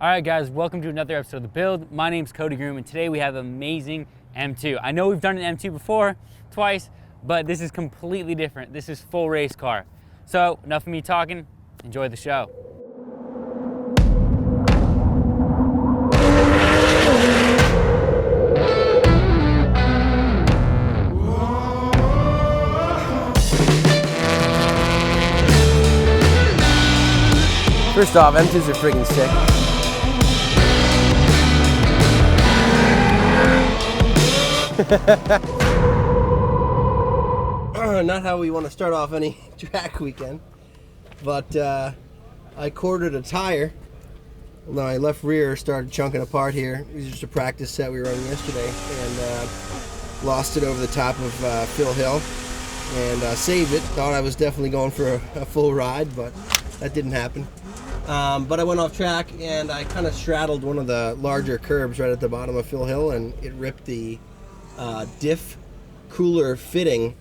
All right, guys, welcome to another episode of The Build. My name's Cody Groom, and today we have an amazing M2. I know we've done an M2 before, twice, but this is completely different. This is full race car. So enough of me talking, enjoy the show. First off, M2s are freaking sick. Not how we want to start off any track weekend, but I quartered a tire. My left rear started chunking apart here. It was just a practice set we were running yesterday, and lost it over the top of Phil Hill, and saved it. Thought I was definitely going for a full ride, but that didn't happen. But I went off track and I kind of straddled one of the larger curbs right at the bottom of Phil Hill, and it ripped the diff cooler fitting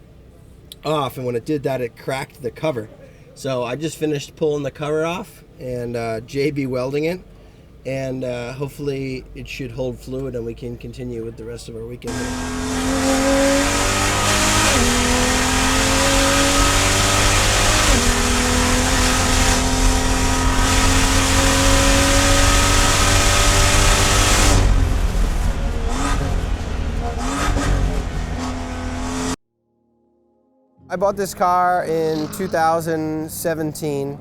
off, and when it did that, it cracked the cover. So I just finished pulling the cover off and JB welding it, and hopefully it should hold fluid and we can continue with the rest of our weekend. I bought this car in 2017.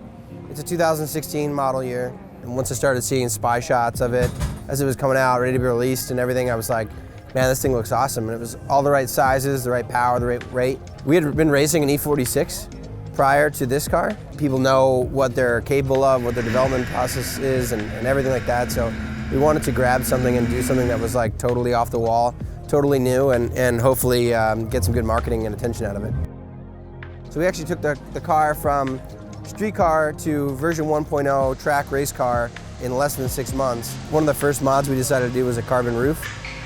It's a 2016 model year. And once I started seeing spy shots of it as it was coming out, ready to be released and everything, I was like, man, this thing looks awesome. And it was all the right sizes, the right power, the right rate. We had been racing an E46 prior to this car. People know what they're capable of, what their development process is, and everything like that. So we wanted to grab something and do something that was like totally off the wall, totally new, and hopefully get some good marketing and attention out of it. So we actually took the car from street car to version 1.0 track race car in less than 6 months. One of the first mods we decided to do was a carbon roof.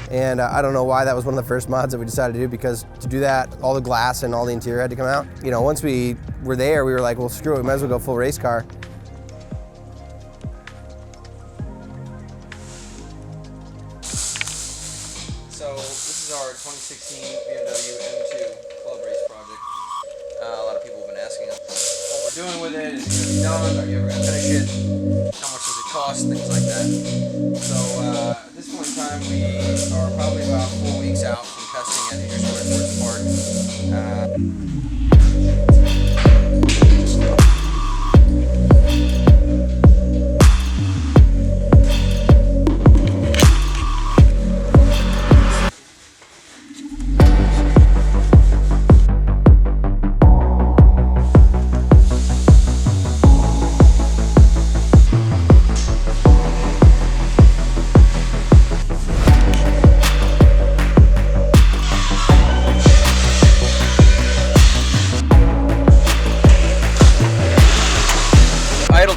And I don't know why that was one of the first mods that we decided to do, because to do that, all the glass and all the interior had to come out. You know, once we were there, we were like, well, screw it, we might as well go full race car. So this is our 2016 BMW M2 club race project. A lot of people have been asking us what we're doing with it. Is it going to be done? Are you ever going to finish it? How much does it cost? Things like that. So at this point in time, we are probably about 4 weeks out from testing at Intersquare Sports Park.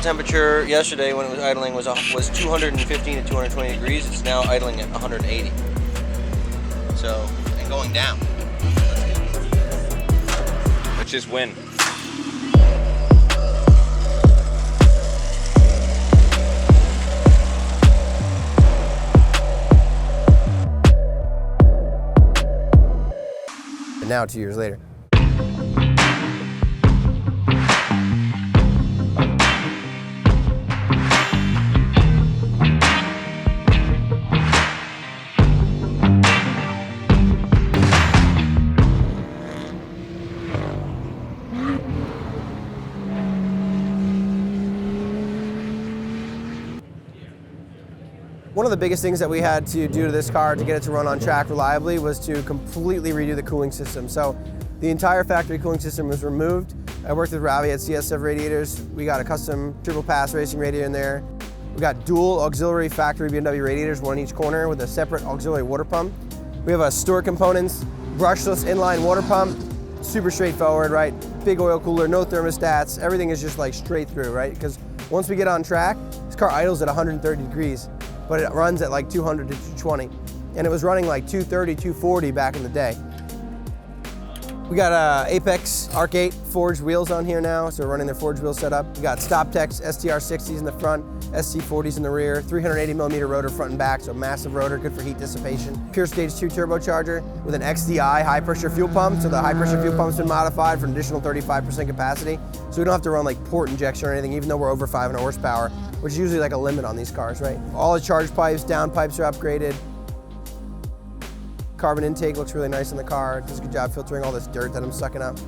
Temperature yesterday when it was idling was 215 to 220 degrees. It's now idling at 180. So, and going down. Let's just win. And now 2 years later. One of the biggest things that we had to do to this car to get it to run on track reliably was to completely redo the cooling system. So the entire factory cooling system was removed. I worked with Ravi at CSF Radiators. We got a custom triple pass racing radiator in there. We got dual auxiliary factory BMW radiators, one in each corner with a separate auxiliary water pump. We have a store components, brushless inline water pump, super straightforward, right? Big oil cooler, no thermostats, everything is just like straight through, right? Because once we get on track, this car idles at 130 degrees. But it runs at like 200 to 220. And it was running like 230, 240 back in the day. We got Apex Arc 8 forged wheels on here now, so we're running their forged wheel setup. We got StopTex STR60s in the front, SC40s in the rear, 380mm rotor front and back, so massive rotor, good for heat dissipation. Pure Stage 2 turbocharger with an XDI high pressure fuel pump, so the high pressure fuel pump's been modified for an additional 35% capacity, so we don't have to run like port injection or anything, even though we're over 500 horsepower, which is usually like a limit on these cars, right? All the charge pipes, down pipes are upgraded. Carbon intake looks really nice in the car. It does a good job filtering all this dirt that I'm sucking up.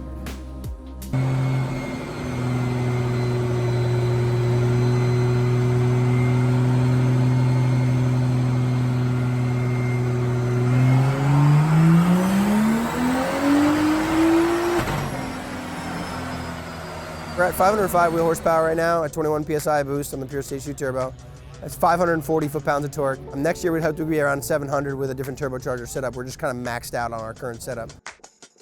We're at 505 wheel horsepower right now at 21 PSI boost on the Pure Stage 2 turbo. That's 540 foot-pounds of torque. Next year we'd hope to be around 700 with a different turbocharger setup. We're just kind of maxed out on our current setup.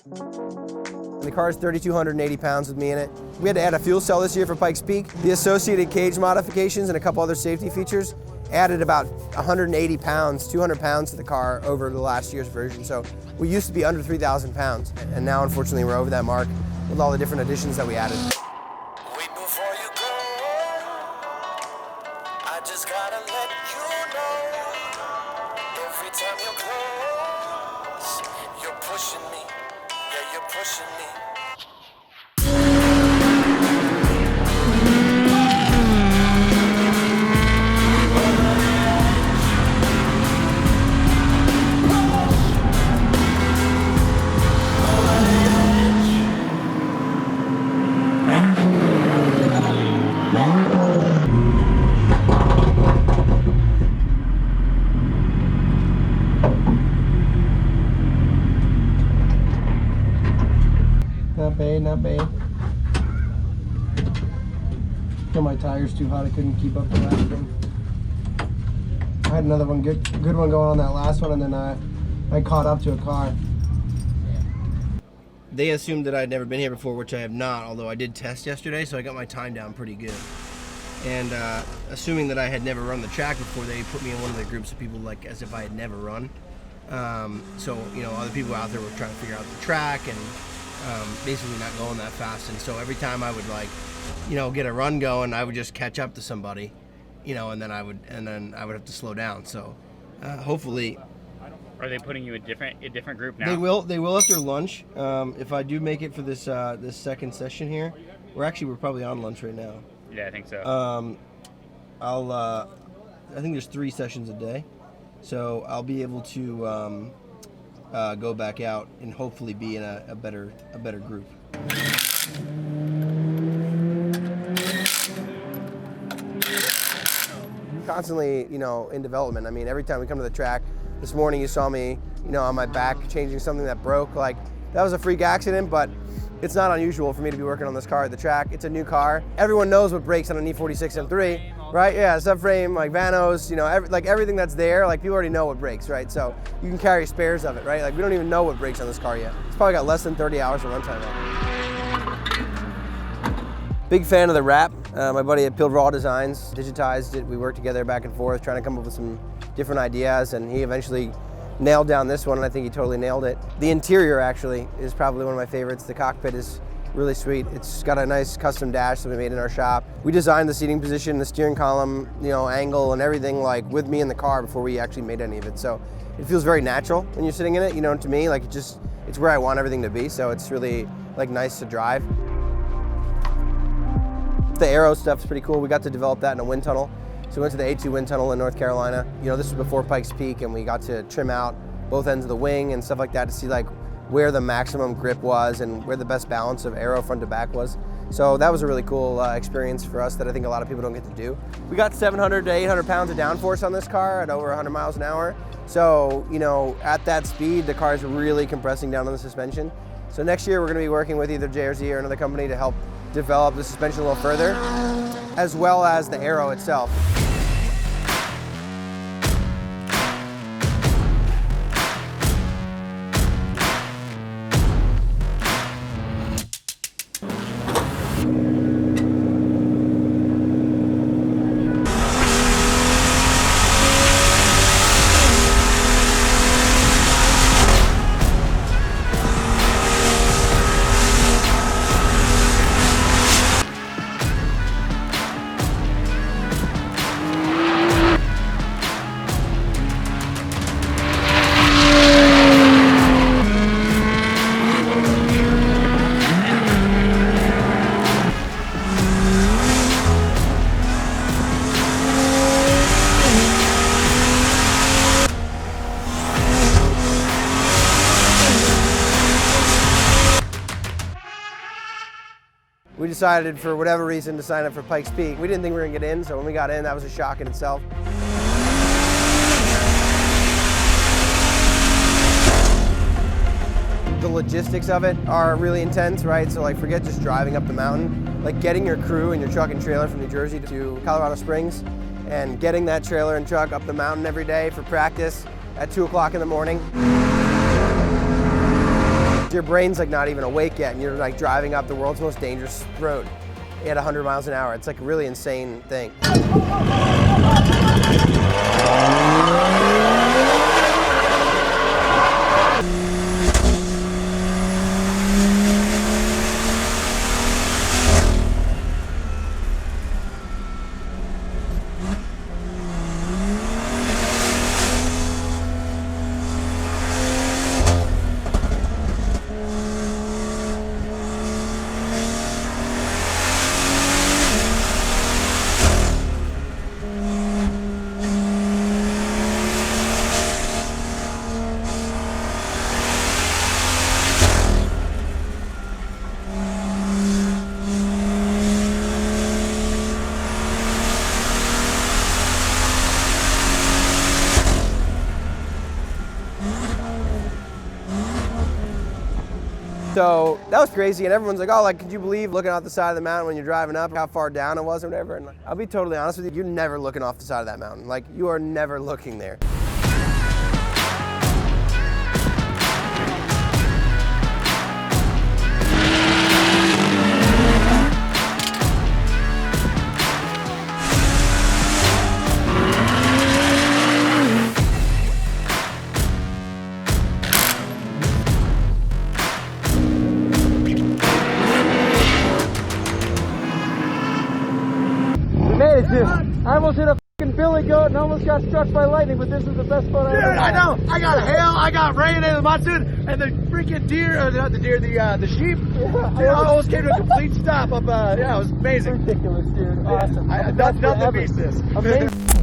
And the car is 3,280 pounds with me in it. We had to add a fuel cell this year for Pikes Peak. The associated cage modifications and a couple other safety features added about 180 pounds, 200 pounds to the car over the last year's version. So we used to be under 3,000 pounds. And now unfortunately we're over that mark with all the different additions that we added. I just gotta let you know, every time you're close, you're pushing me, yeah, you're pushing me. Not bad. Feel my tires too hot, I couldn't keep up the last one. I had another one, good one going on that last one, and then I caught up to a car. They assumed that I'd never been here before, which I have not, although I did test yesterday, so I got my time down pretty good. And assuming that I had never run the track before, they put me in one of the groups of people like as if I had never run. So, you know, other people out there were trying to figure out the track and basically not going that fast, and so every time I would like, you know, get a run going, I would just catch up to somebody, you know, and then I would have to slow down. So hopefully. Are they putting you a different group now? They will after lunch. If I do make it for this this second session here, we're probably on lunch right now. Yeah, I think so. I think there's 3 sessions a day, so I'll be able to go back out and hopefully be in a better group. Constantly, you know, in development. I mean, every time we come to the track, this morning you saw me, you know, on my back changing something that broke. Like, that was a freak accident, but it's not unusual for me to be working on this car at the track. It's a new car. Everyone knows what breaks on an E46 M3, right? Yeah, subframe, like vanos, you know, everything that's there, like people already know what breaks, right? So you can carry spares of it, right? Like we don't even know what breaks on this car yet. It's probably got less than 30 hours of runtime on it. Big fan of the wrap. My buddy at Pilled Raw Designs digitized it. We worked together back and forth trying to come up with some different ideas, and he eventually nailed down this one, and I think he totally nailed it. The interior actually is probably one of my favorites. The cockpit is really sweet. It's got a nice custom dash that we made in our shop. We designed the seating position, the steering column, you know, angle and everything like with me in the car before we actually made any of it. So it feels very natural when you're sitting in it, you know, to me, like it's where I want everything to be. So it's really like nice to drive. The aero stuff's pretty cool. We got to develop that in a wind tunnel. So we went to the A2 wind tunnel in North Carolina. You know, this was before Pikes Peak, and we got to trim out both ends of the wing and stuff like that to see like where the maximum grip was and where the best balance of aero front to back was. So that was a really cool experience for us that I think a lot of people don't get to do. We got 700 to 800 pounds of downforce on this car at over 100 miles an hour. So, you know, at that speed, the car is really compressing down on the suspension. So next year, we're gonna be working with either JRZ or another company to help develop the suspension a little further, as well as the aero itself. We decided for whatever reason to sign up for Pikes Peak. We didn't think we were gonna get in, so when we got in, that was a shock in itself. The logistics of it are really intense, right? So like forget just driving up the mountain, like getting your crew and your truck and trailer from New Jersey to Colorado Springs and getting that trailer and truck up the mountain every day for practice at 2 o'clock in the morning. Your brain's like not even awake yet and you're like driving up the world's most dangerous road at 100 miles an hour. It's like a really insane thing. So that was crazy, and everyone's like, oh, like, could you believe looking off the side of the mountain when you're driving up, how far down it was or whatever? And like, I'll be totally honest with you, you're never looking off the side of that mountain. Like, you are never looking there. I almost hit a fucking billy goat and almost got struck by lightning, but this is the best boat I ever had. I know. I got hail, I got rain, and the monsoon, and the freaking deer, not the deer, the sheep. I almost came to a complete stop up. Yeah, it was amazing. Ridiculous, dude. Awesome. Nothing beats this. Amazing.